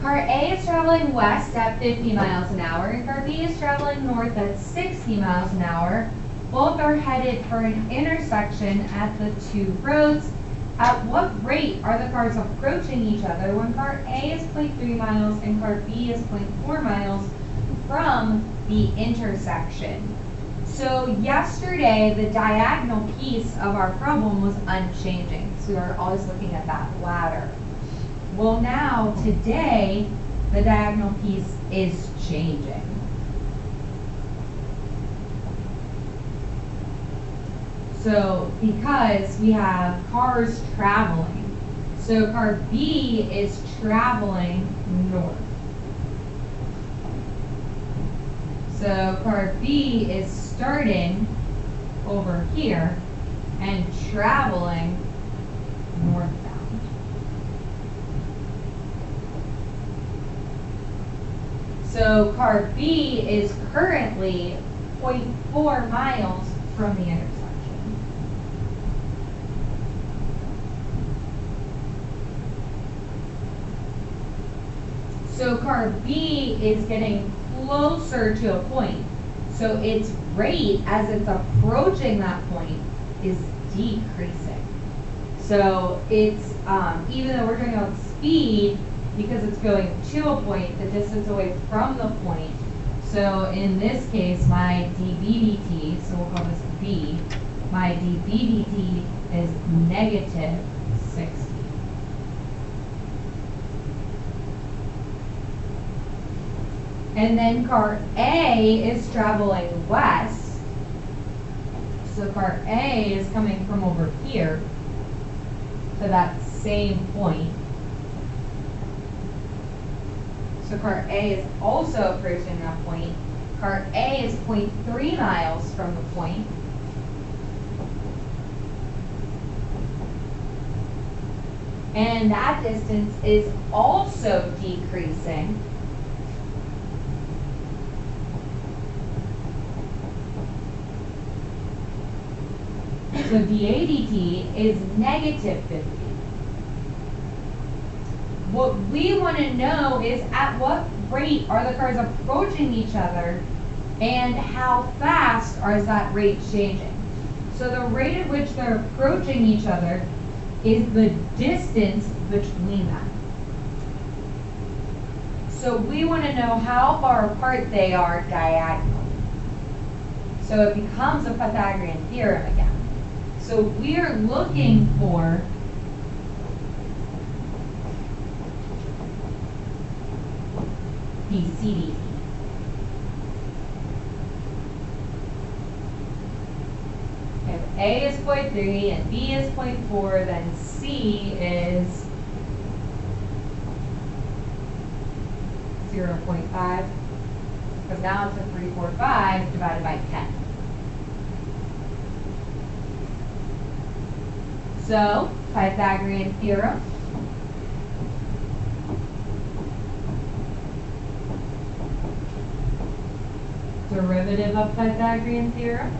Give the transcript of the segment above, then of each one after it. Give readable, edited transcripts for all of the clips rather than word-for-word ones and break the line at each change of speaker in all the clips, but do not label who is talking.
Car A is traveling west at 50 miles an hour, and car B is traveling north at 60 miles an hour. Both are headed for an intersection at the two roads. At what rate are the cars approaching each other when car A is 0.3 miles and car B is 0.4 miles from the intersection? So yesterday, the diagonal piece of our problem was unchanging. So we were always looking at that ladder. Well, now, today, the diagonal piece is changing. So, because we have cars traveling, so car B is traveling north. So, car B is starting over here and traveling northbound. So car B is currently 0.4 miles from the intersection. So car B is getting closer to a point. So its rate as it's approaching that point is decreasing. So it's, even though we're talking about speed, because it's going to a point, the distance away from the point. So in this case, my dB/dt, so we'll call this B, my dB/dt is negative 60. And then car A is traveling west. So car A is coming from over here to that same point. So car A is also approaching that point. Car A is 0.3 miles from the point. And that distance is also decreasing. So dAdt is negative 50. What we want to know is at what rate are the cars approaching each other and how fast is that rate changing. So the rate at which they're approaching each other is the distance between them. So we want to know how far apart they are diagonally. So it becomes a Pythagorean theorem again. So we're looking for BCD. If A is 0.3 and B is 0.4, then C is 0.5. Because now it's a 345 divided by 10. So, Pythagorean theorem. Derivative of Pythagorean theorem.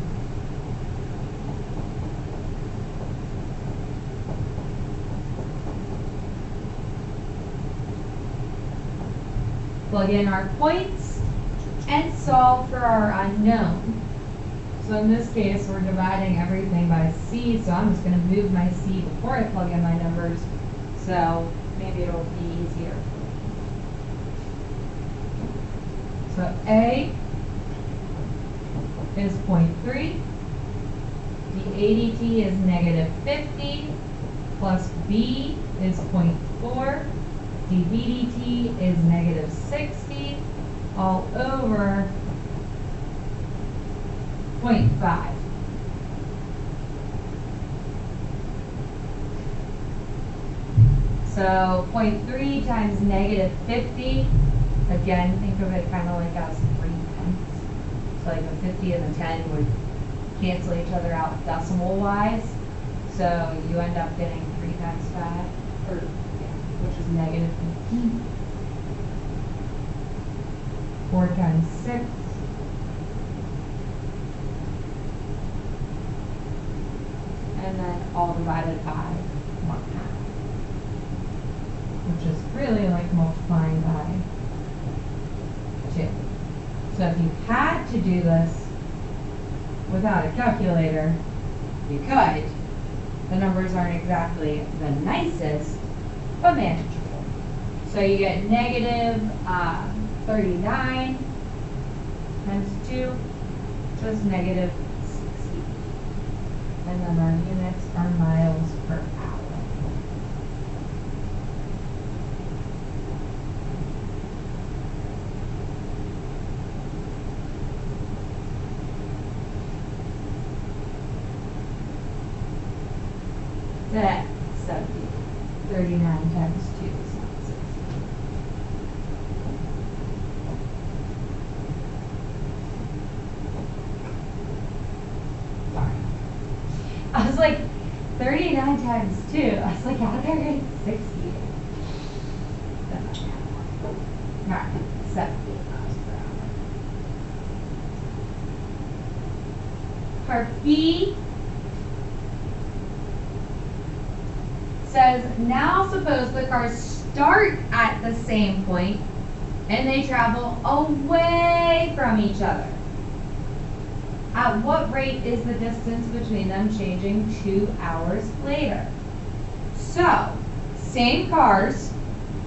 Plug in our points and solve for our unknown. So in this case, we're dividing everything by C, so I'm just going to move my C before I plug in my numbers, so maybe it'll be easier. So A is 0.3, the ADT is negative 50, plus B is 0.4, dBdt is negative 60, all over 0.5. So 0.3 times negative 50, again, think of it kind of like as 3 tenths. So like the 50 and the 10 would cancel each other out decimal-wise. So you end up getting 3 times 5, or yeah, which is negative 15. 4 times 6. And then all divided by 1/2. Which is really like multiplying by So if you had to do this without a calculator, you could. The numbers aren't exactly the nicest, but manageable. So you get negative 39 times 2, which is negative 60. And then our units are miles per hour. That 70. 39 times 2 is not 60. Sorry. I was like, 39 times 2. I was like, how did I get 60? Alright, 70 miles per hour. Part B says, now suppose the cars start at the same point and they travel away from each other. At what rate is the distance between them changing 2 hours later? So, same cars,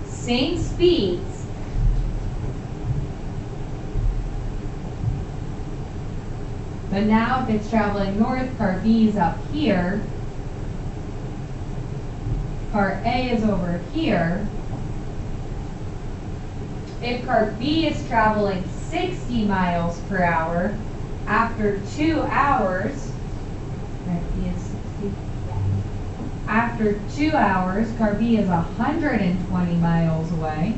same speeds, but now if it's traveling north, car B is up here, car A is over here. If car B is traveling 60 miles per hour, after 2 hours, after 2 hours, car B is 120 miles away.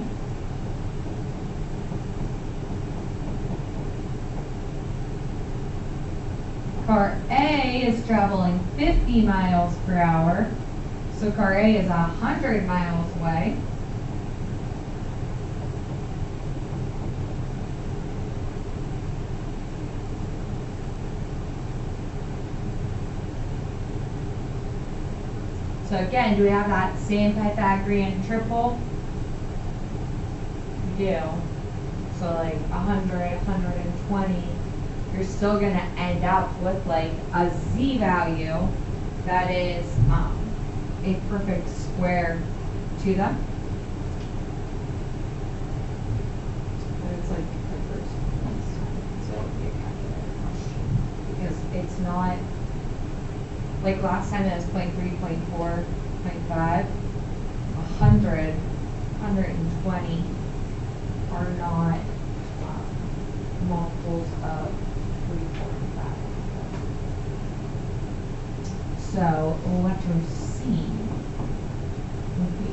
Car A is traveling 50 miles per hour. So car A is 100 miles away. So again, do we have that same Pythagorean triple? We do. So like 100, 120, you're still going to end up with like a z value that is a perfect square to them. But it's like the first one, so it'll be a calculator question. Because it's not, like last time it was 0.3, 0.4, 0.5, 100, 120 are not multiples of 3, 4, and 5. So letter C would be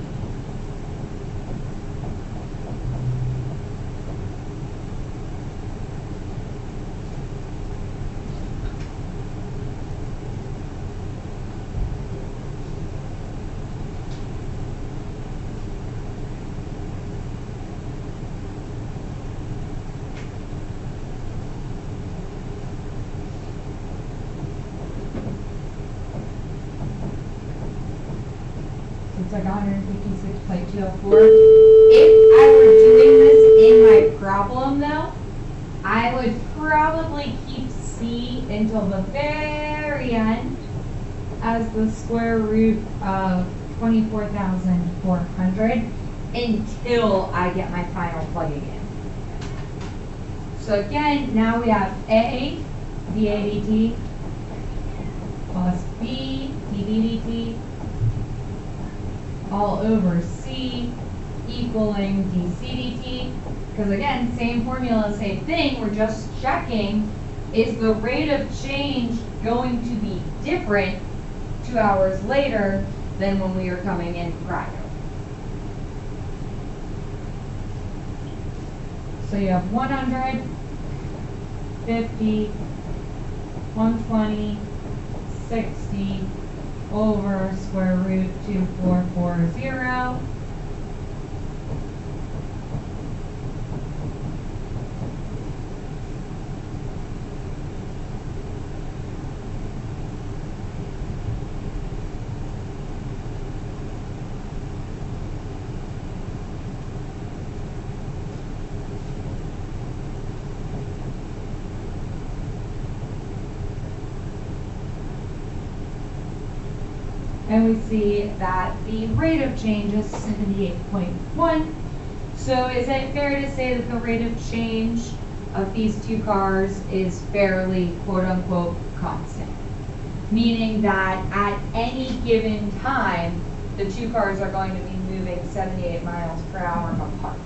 like 156.204. If I were doing this in my problem though, I would probably keep C until the very end as the square root of 24,400 until I get my final plugging in. So again, now we have A, dAdt, plus B, dBdt, all over C equaling dCdt, because again, same formula, same thing, we're just checking, is the rate of change going to be different 2 hours later than when we were coming in prior? So you have 100, 50, 120, 60, over square root 2440. and we see that the rate of change is 78.1. So is it fair to say that the rate of change of these two cars is fairly quote-unquote constant? Meaning that at any given time, the two cars are going to be moving 78 miles per hour apart.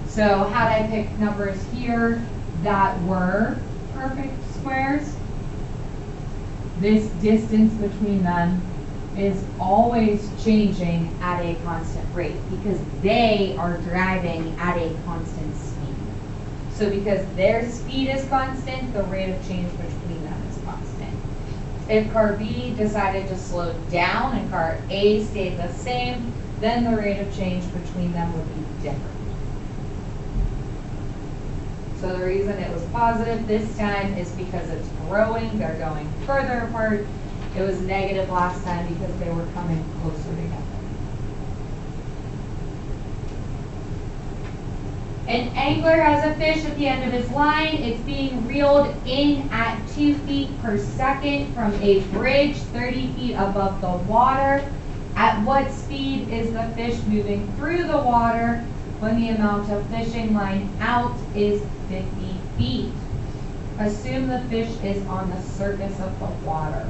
So had I picked numbers here that were perfect squares, this distance between them is always changing at a constant rate because they are driving at a constant speed. So because their speed is constant, the rate of change between them is constant. If car B decided to slow down and car A stayed the same, then the rate of change between them would be different. So the reason it was positive this time is because it's growing, they're going further apart. It was negative last time because they were coming closer together. An angler has a fish at the end of his line. It's being reeled in at 2 feet per second from a bridge 30 feet above the water. At what speed is the fish moving through the water when the amount of fishing line out is 50 feet? Assume the fish is on the surface of the water.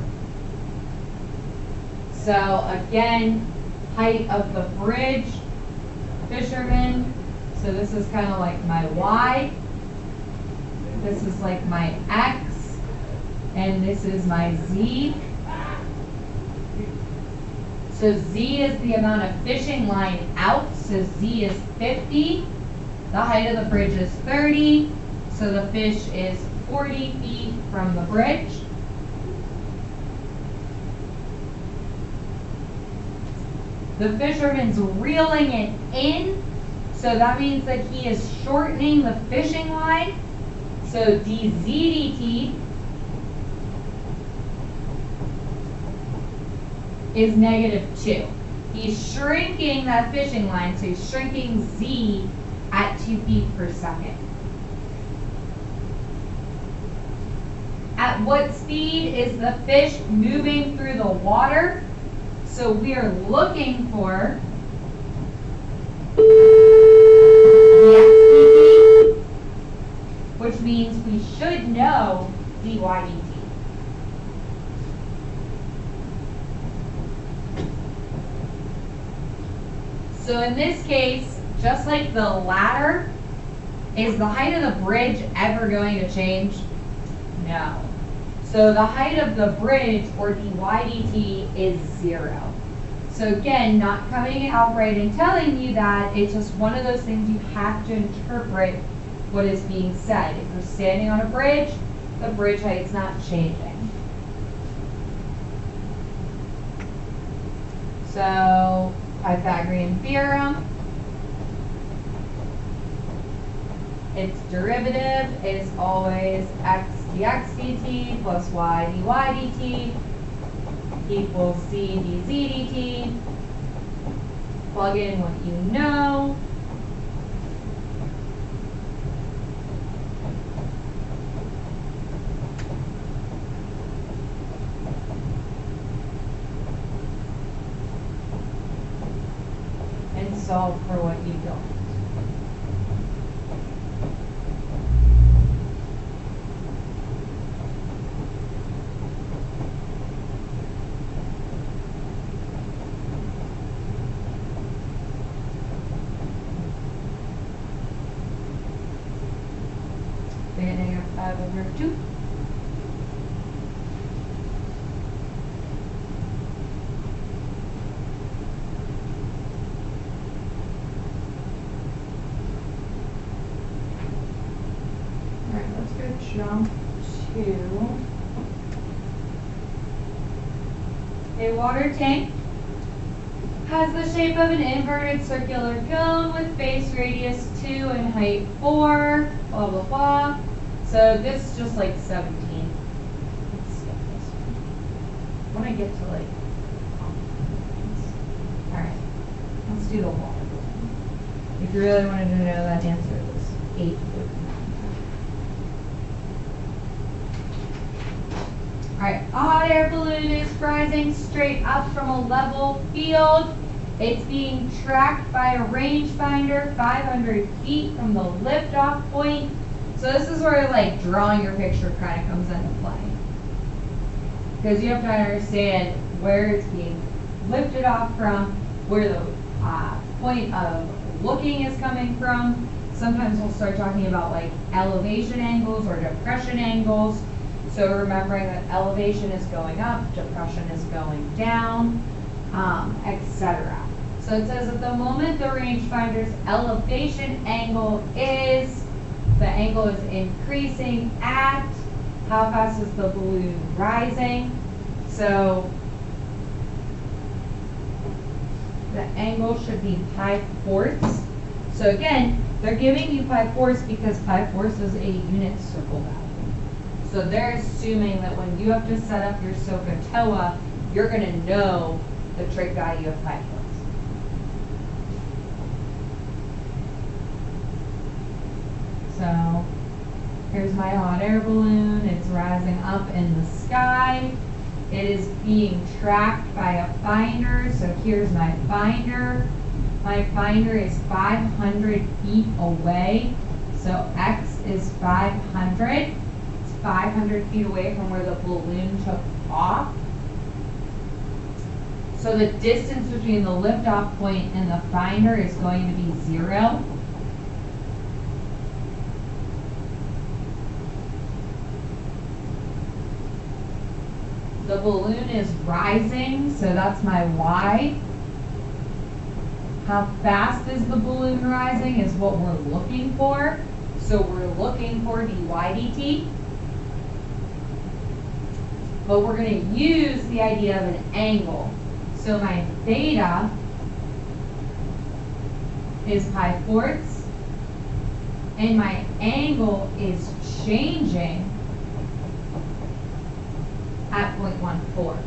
So again, height of the bridge, fisherman. So this is kind of like my Y. This is like my X. And this is my Z. So Z is the amount of fishing line out. So Z is 50. The height of the bridge is 30. So the fish is 40 feet from the bridge. The fisherman's reeling it in. So that means that he is shortening the fishing line. So dz dt is -2. He's shrinking that fishing line, so he's shrinking z at 2 feet per second. At what speed is the fish moving through the water? So we are looking for the x dt, which means we should know dy dt. So in this case, just like the ladder, is the height of the bridge ever going to change? No. So the height of the bridge, or dy dt, is 0. So again, not coming outright and telling you that, it's just one of those things you have to interpret what is being said. If you're standing on a bridge, the bridge height's not changing. So Pythagorean theorem, its derivative is always x dx dt plus y dy dt equals c dz dt. Plug in what you know. And solve for what you don't. -5/2. Alright, let's go jump to a water tank. Has the shape of an inverted circular cone with base radius 2 and height 4, blah, blah, blah. So this is just like 17. Let's skip this one. When I get to like, alright, let's do the water. If you really wanted to know that answer, it was 8. Alright, a hot air balloon is rising straight up from a level field. It's being tracked by a rangefinder 500 feet from the liftoff point. So this is where like drawing your picture kind of comes into play. Because you have to understand where it's being lifted off from, where the point of looking is coming from. Sometimes we'll start talking about like elevation angles or depression angles. So remembering that elevation is going up, depression is going down, etc. So it says at the moment the rangefinder's elevation angle is, the angle is increasing at, how fast is the balloon rising? So the angle should be pi fourths. So again, they're giving you pi fourths because pi fourths is a unit circle value. So they're assuming that when you have to set up your SOHCAHTOA, you're going to know the trig value of pi fourths. So here's my hot air balloon. It's rising up in the sky. It is being tracked by a finder. So here's my finder. My finder is 500 feet away. So X is 500. 500 feet away from where the balloon took off. So the distance between the liftoff point and the finder is going to be 0. The balloon is rising, so that's my Y. How fast is the balloon rising is what we're looking for. So we're looking for dy dt. But we're going to use the idea of an angle. So my theta is pi fourths, and my angle is changing at 0.14.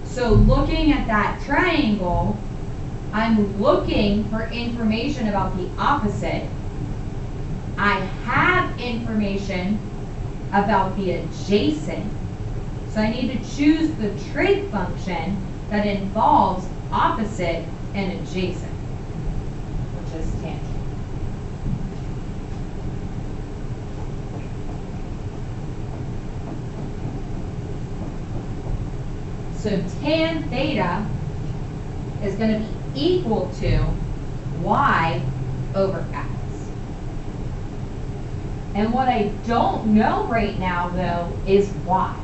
So looking at that triangle, I'm looking for information about the opposite. I have information about the adjacent. So I need to choose the trig function that involves opposite and adjacent, which is tangent. So tan theta is going to be equal to y over x. And what I don't know right now, though, is y.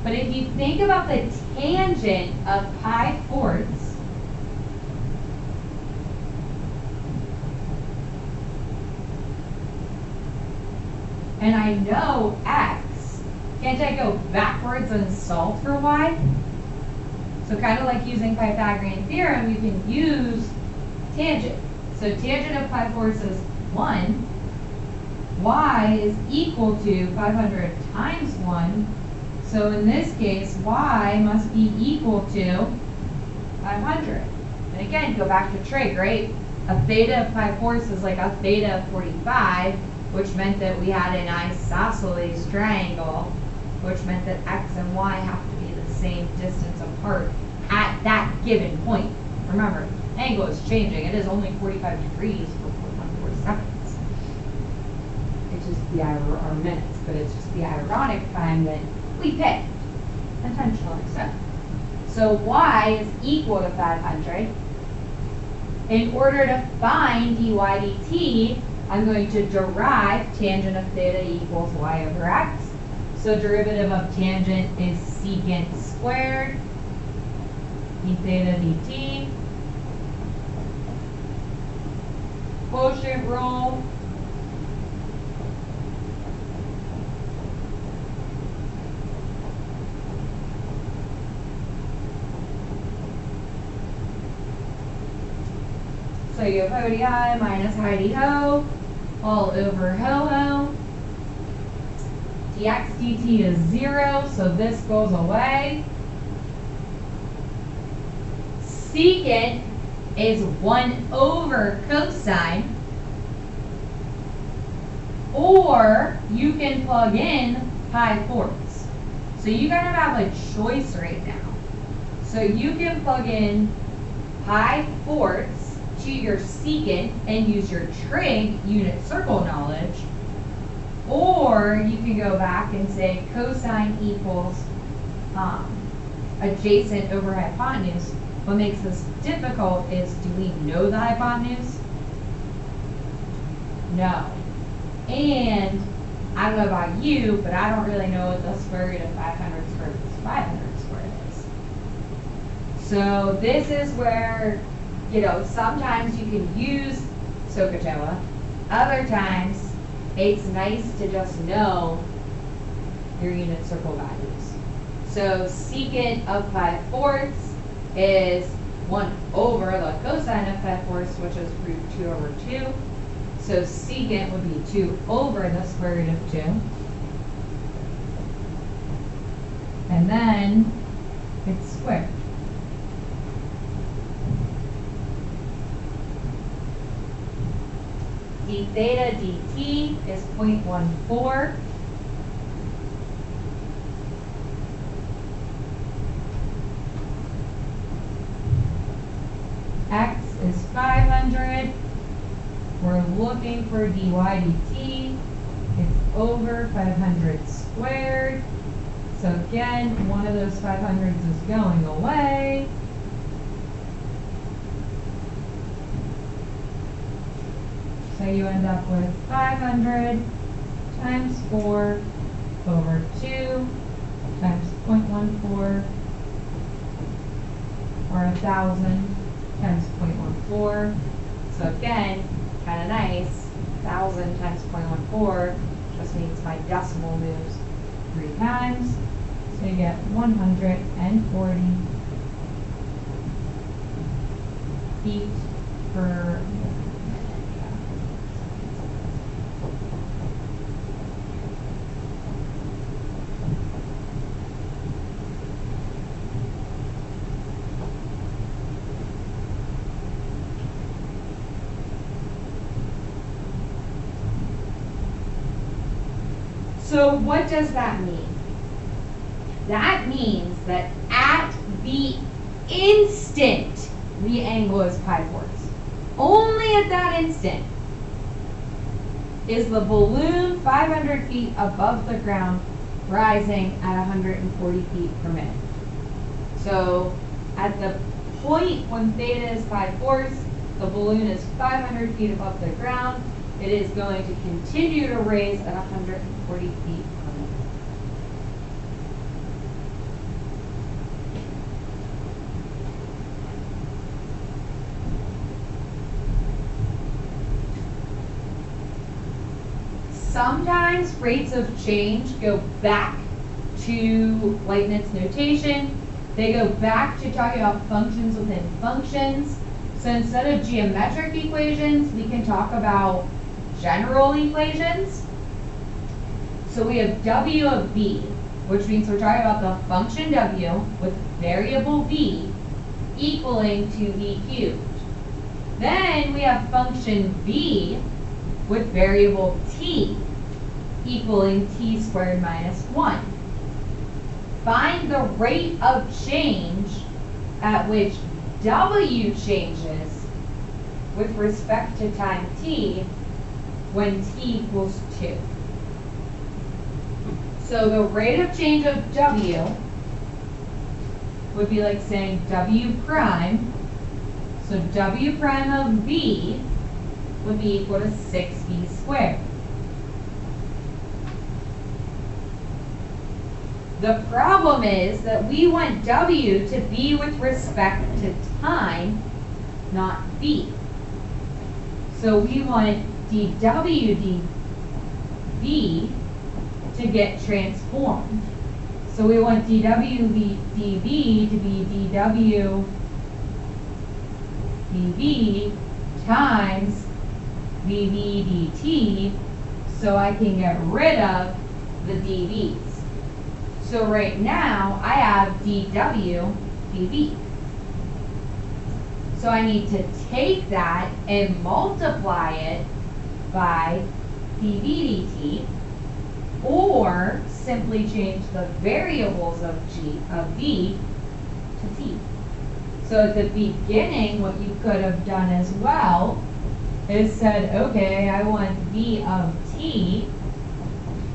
But if you think about the tangent of pi fourths, and I know x, can't I go backwards and solve for y? So kind of like using Pythagorean theorem, you can use tangent. So tangent of pi fourths is 1. Y is equal to 500 times 1. So in this case, y must be equal to 500. And again, go back to trig, right? A theta of pi fourths is like a theta of 45, which meant that we had an isosceles triangle, which meant that x and y have to be the same distance apart at that given point. Remember, angle is changing. It is only 45 degrees for 4.4 seconds. It's just the or minutes, but it's just the ironic time that we picked, intentionally so. So y is equal to 500. In order to find dy dt, I'm going to derive tangent of theta equals y over x. So derivative of tangent is secant squared d theta dt. Quotient rule. So you have ho di minus hi di ho all over ho ho. Dx dt is 0, so this goes away. Secant is 1 over cosine, Or you can plug in pi fourths. So you kind of have a choice right now. So you can plug in pi fourths to your secant and use your trig unit circle knowledge. Or you can go back and say cosine equals adjacent over hypotenuse. What makes this difficult is, do we know the hypotenuse? No. And I don't know about you, but I don't really know what the square root of 500 squared is 500 squared is. So this is where, sometimes you can use SOHCAHTOA. Other times, it's nice to just know your unit circle values. So secant of pi fourths is 1 over the cosine of pi fourths, which is root 2 over 2. So secant would be 2 over the square root of 2. And then it's squared. d theta dt is 0.14. X is 500. We're looking for dy dt. It's over 500 squared. So again, one of those 500s is going away. So you end up with 500 times 4 over 2 times 0.14, or 1,000 times 0.14. So again, kind of nice, 1,000 times 0.14 just means my decimal moves 3 times. So you get 140 feet per minute. So what does that mean? That means that at the instant the angle is pi fourths. Only at that instant is the balloon 500 feet above the ground rising at 140 feet per minute. So at the point when theta is pi fourths, the balloon is 500 feet above the ground. It is going to continue to raise at 140 feet per minute. Sometimes rates of change go back to Leibniz notation. They go back to talking about functions within functions. So instead of geometric equations, we can talk about general equations. So we have w of v, which means we're talking about the function w with variable v equaling to v cubed. Then we have function v with variable t equaling t squared minus 1. Find the rate of change at which w changes with respect to time t when t equals 2. So the rate of change of w would be like saying w prime. So w prime of v would be equal to 6v squared. The problem is that we want w to be with respect to time, not v. So we want dw dv to get transformed. So we want dw dv to be dw dv times dv dt, so I can get rid of the dv's. So right now I have dw dv. So I need to take that and multiply it by dv dt, or simply change the variables of v to t. So at the beginning, what you could have done as well is said, okay, I want v of t,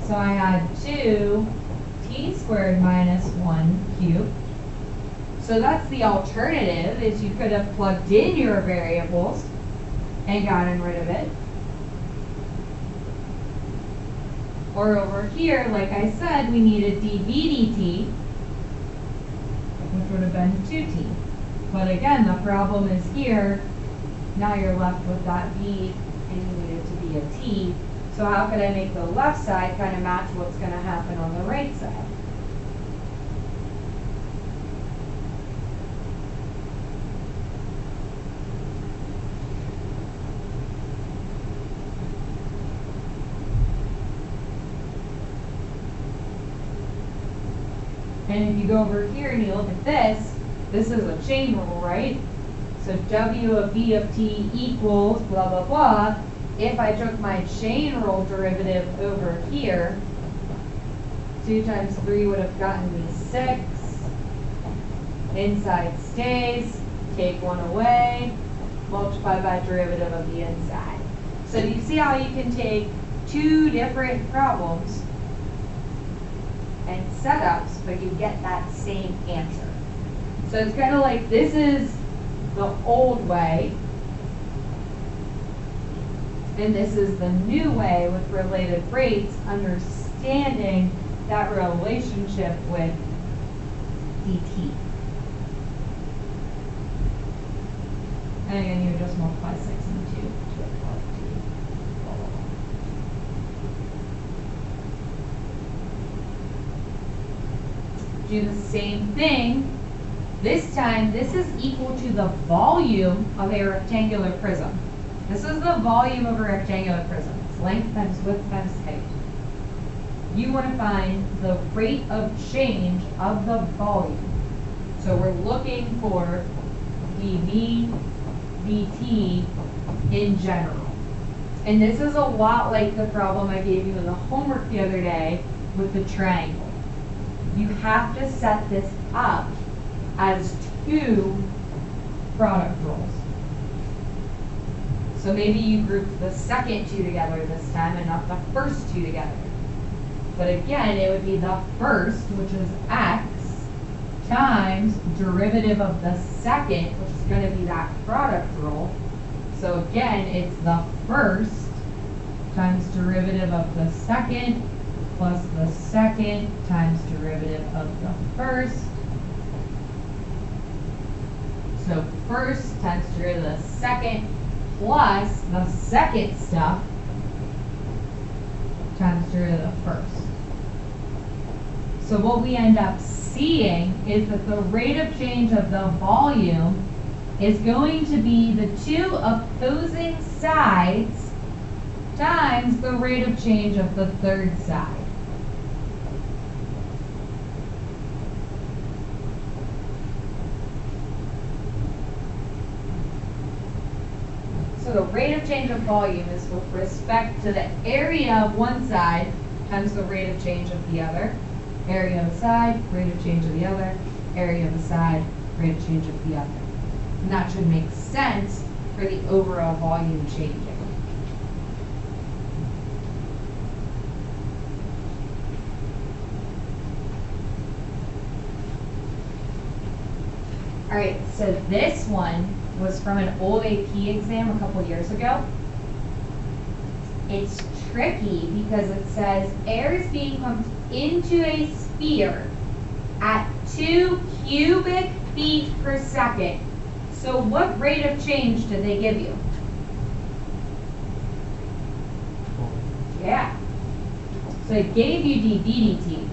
so I had 2t squared minus 1 cubed. So that's the alternative, is you could have plugged in your variables and gotten rid of it. Or over here, like I said, we needed dv dt, which would have been 2t. But again, the problem is here, now you're left with that v, and you need it to be a t. So how could I make the left side kind of match what's going to happen on the right side? And if you go over here and you look at this is a chain rule, right? So w of v of t equals blah, blah, blah. If I took my chain rule derivative over here, 2 times 3 would have gotten me 6. Inside stays, take 1 away, multiply by derivative of the inside. So do you see how you can take 2 different problems and setups, but you get that same answer? So it's kind of like this is the old way, and this is the new way with related rates, understanding that relationship with dt. And again, you just multiply 6 and 2 to get 12t. Blah, blah, blah. Do the same thing. This time, this is equal to the volume of a rectangular prism. This is the volume of a rectangular prism. It's length times width times height. You want to find the rate of change of the volume. So we're looking for dv dt in general. And this is a lot like the problem I gave you in the homework the other day with the triangle. You have to set this up as 2 product rules. So maybe you grouped the second 2 together this time and not the first 2 together. But again, it would be the first, which is x, times derivative of the second, which is going to be that product rule. So again, it's the first times derivative of the second plus the second times derivative of the first. So first times derivative of the second plus the second stuff times derivative of the first. So what we end up seeing is that the rate of change of the volume is going to be the 2 opposing sides times the rate of change of the third side. So the rate of change of volume is with respect to the area of one side times the rate of change of the other. Area of a side, rate of change of the other. Area of a side, rate of change of the other. And that should make sense for the overall volume changing. All right, so this one was from an old AP exam a couple years ago. It's tricky because it says air is being pumped into a sphere at 2 cubic feet per second. So what rate of change did they give you? Yeah. So it gave you dv dt.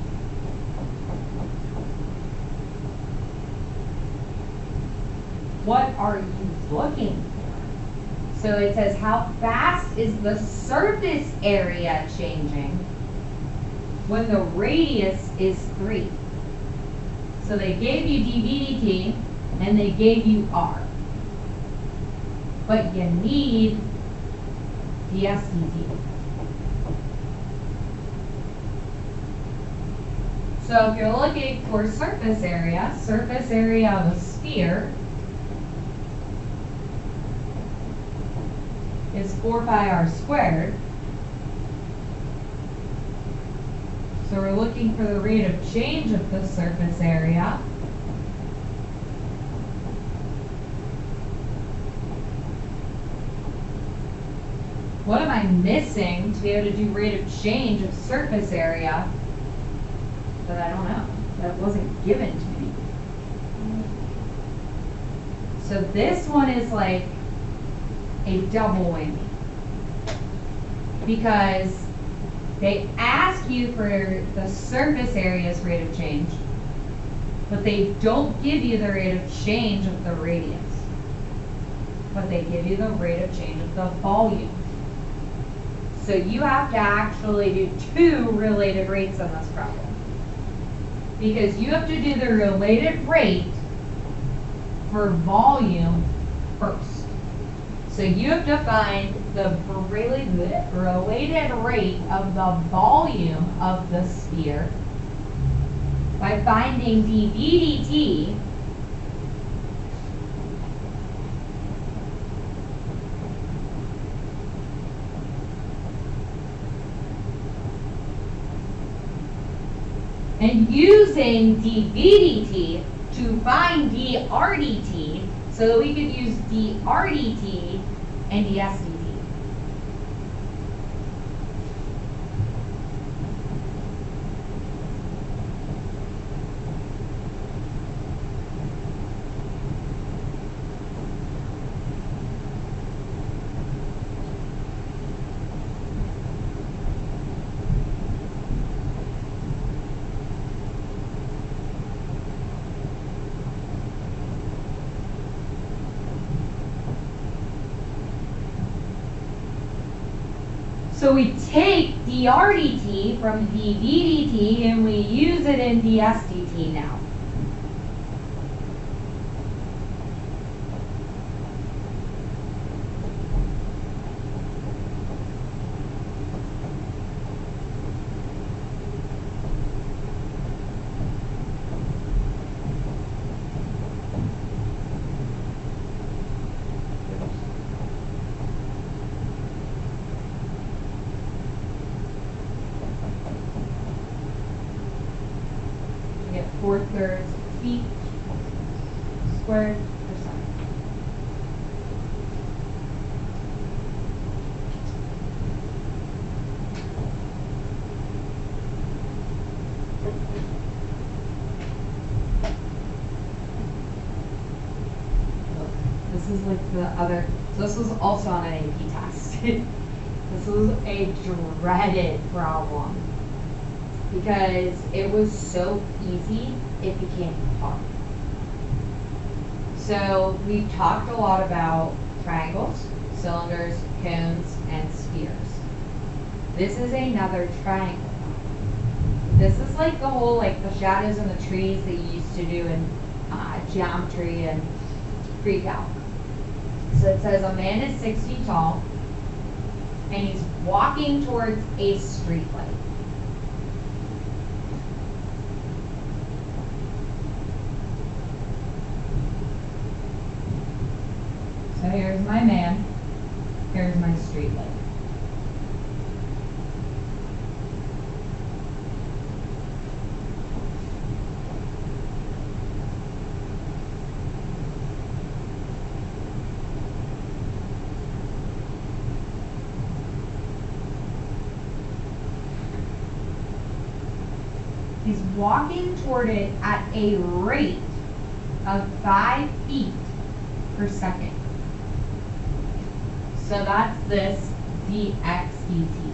What are you looking for? So it says how fast is the surface area changing when the radius is 3. So they gave you dv dt and they gave you r. But you need ds dt. So if you're looking for surface area of a sphere is 4 pi r squared. So we're looking for the rate of change of the surface area. What am I missing to be able to do rate of change of surface area that I don't know, that wasn't given to me? So this one is like a double whammy, because they ask you for the surface area's rate of change, but they don't give you the rate of change of the radius, but they give you the rate of change of the volume. So you have to actually do two related rates on this problem, because you have to do the related rate for volume first. So you have to find the related rate of the volume of the sphere by finding dV dt and using dV dt to find dr dt, so that we could use dr dt and ds dt. So we take dr dt from dV dt and we use it in ds dt now. We get 4/3 feet squared per second. This is like the other, so this was also on an AP test. This was a dreaded problem because it was so easy, it became hard. So we've talked a lot about triangles, cylinders, cones, and spheres. This is another triangle. This is like the whole, like the shadows in the trees that you used to do in geometry and pre-calc. So it says a man is 6 feet tall and he's walking towards a street light. So here's my man, here's my street light. He's walking toward it at a rate of 5 feet per second. So that's this dx dt.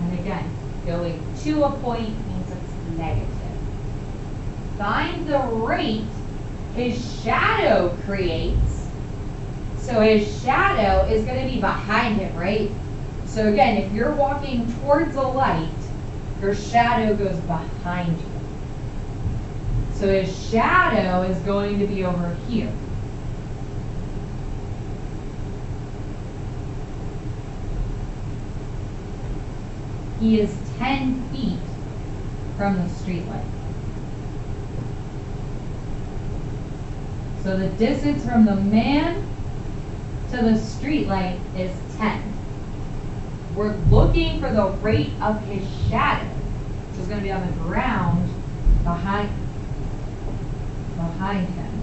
And again, going to a point means it's negative. Find the rate his shadow creates. So his shadow is going to be behind him, right? So again, if you're walking towards a light, your shadow goes behind you. So his shadow is going to be over here. he is 10 feet from the street light. So the distance from the man to the street light is 10. We're looking for the rate of his shadow, which is going to be on the ground behind him.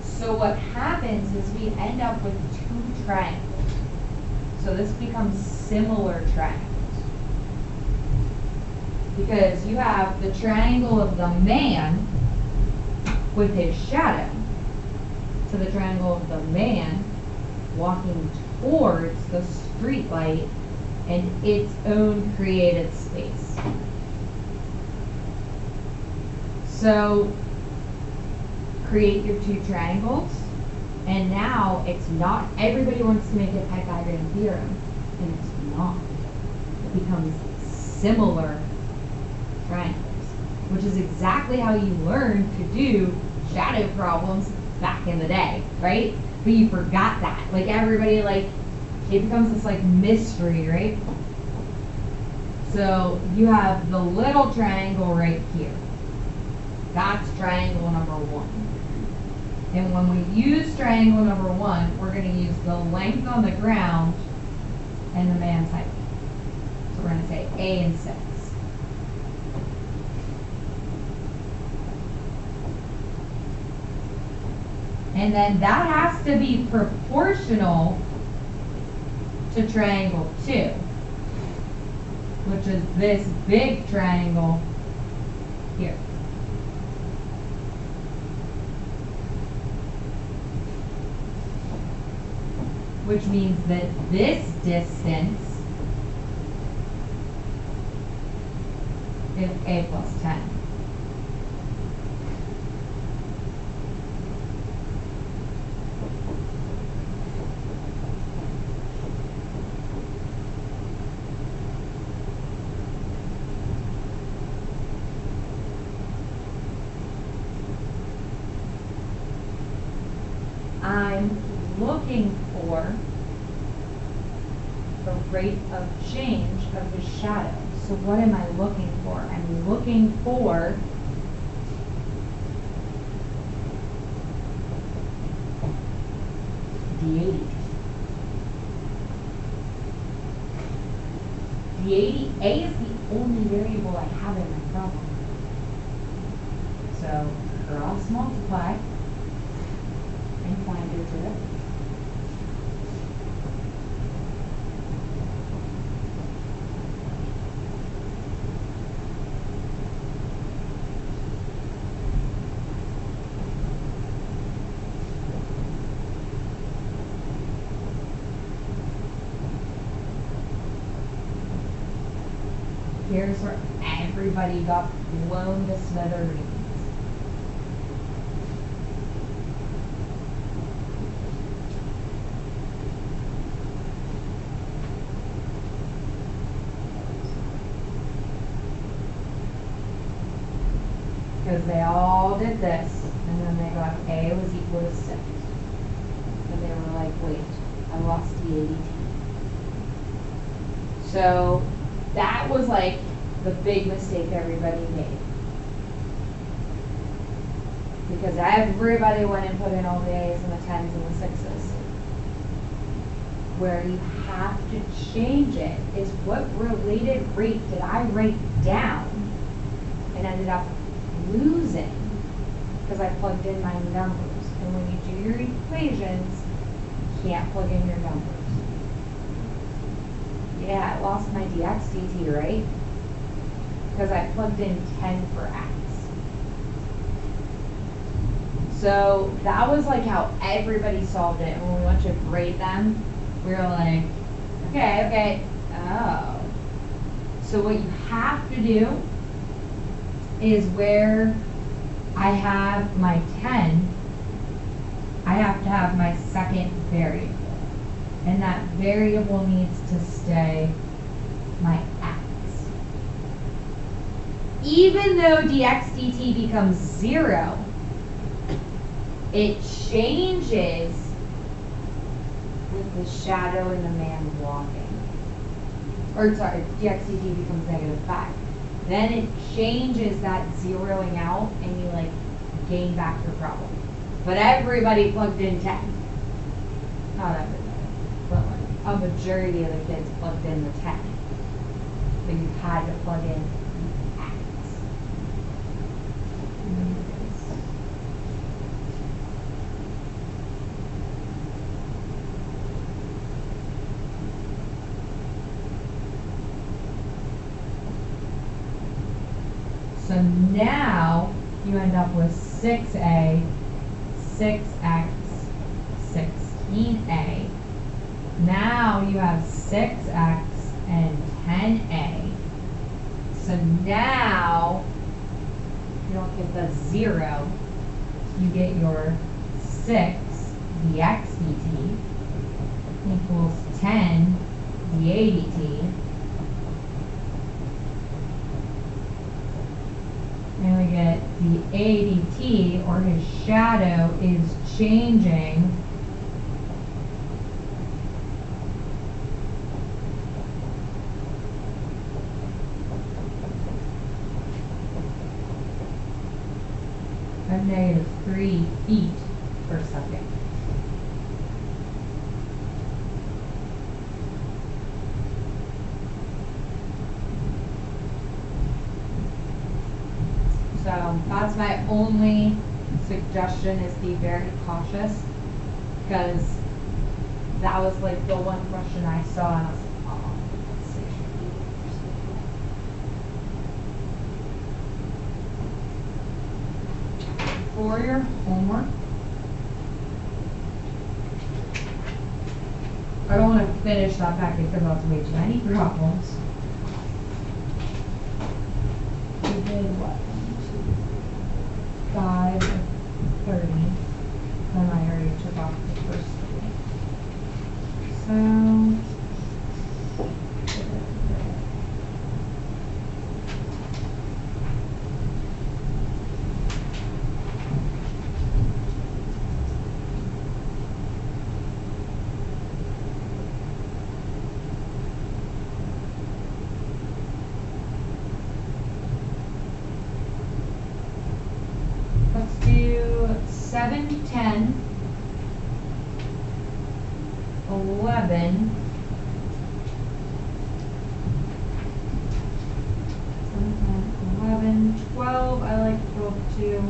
So what happens is we end up with two triangles. So this becomes similar triangles. Because you have the triangle of the man with his shadow to the triangle of the man walking towards the street light in its own created space. So create your two triangles, and now it's not, everybody wants to make a Pythagorean theorem, and it's not. It becomes similar triangles, which is exactly how you learned to do shadow problems back in the day, right? But you forgot that. Like everybody, like, it becomes this like mystery, right? So you have the little triangle right here. That's triangle number 1. And when we use triangle number 1, we're going to use the length on the ground and the man's height. So we're going to say A and 6. And then that has to be proportional to triangle 2, which is this big triangle here. Which means that this distance is A plus 10. I'm looking for the rate of change of his shadow. So what am I looking for? I'm looking for d80. D80, A is the only variable I have in my problem. So cross multiply and find your derivative. Here's where everybody got blown to smithereens. Because they all did this, and then they got A was equal to 6. And they were like, wait, I lost the 80. So that was like the big mistake everybody made. Because everybody went and put in all the A's and the 10s and the 6s. Where you have to change it is what related rate did I write down and ended up losing because I plugged in my numbers. And when you do your equations, you can't plug in your numbers. Yeah, I lost my dx dt, right? Because I plugged in 10 for x. So that was like how everybody solved it. And when we went to grade them, we were like, okay, oh. So what you have to do is where I have my 10, I have to have my second variable. And that variable needs to stay my x. even though dx dt becomes 0, it changes with the shadow and the man walking. Or sorry, dx dt becomes -5. Then it changes that zeroing out and you like gain back your problem. But everybody plugged in 10. Not everybody, but like a majority of the kids plugged in the 10. So you had to plug in the X. So now you end up with 6a, 6x, 16a. Now you have 6x and 10a. So now you don't get the 0. You get your 6 dx dt equals 10 dA dt. And we get the ADT, or his shadow, is changing at -3 feet per second. So that's my only suggestion, is be very cautious, because that was like the one question I saw and I was like, oh, let's see. For your homework, I don't want to finish that packet because that's way too many problems. We did what? 5 of 30. Then I already took off the first 3. So let's do 7, 10, 11, 11, 12, I like 12 too.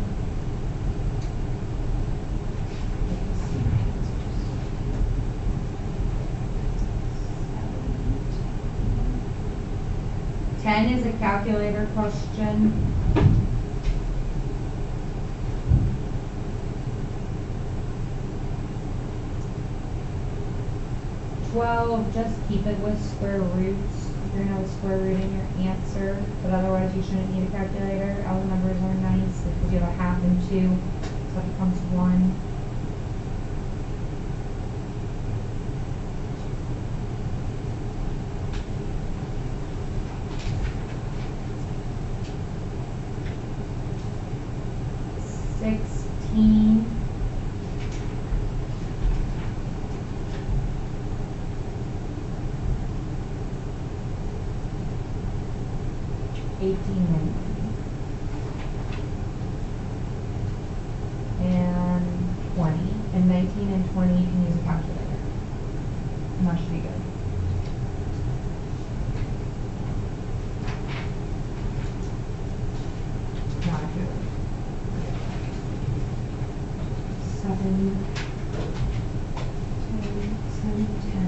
10 is a calculator question. 12, just keep it with square roots. You're going to have a square root in your answer, but otherwise you shouldn't need a calculator. All the numbers are nice because you have a half and 2, so it becomes 1. $16. 18 and 20, and 19 and 20 you can use a calculator, and that should be good. Not if you're 7, 10.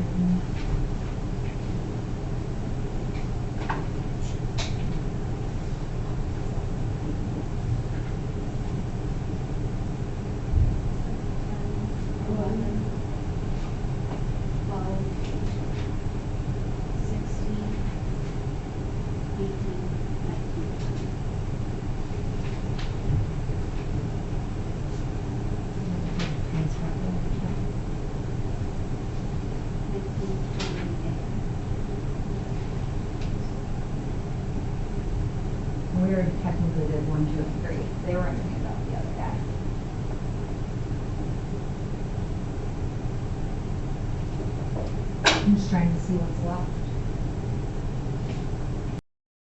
already technically did 1, 2, and 3. They were in the handout the other day. I'm just trying to see what's left.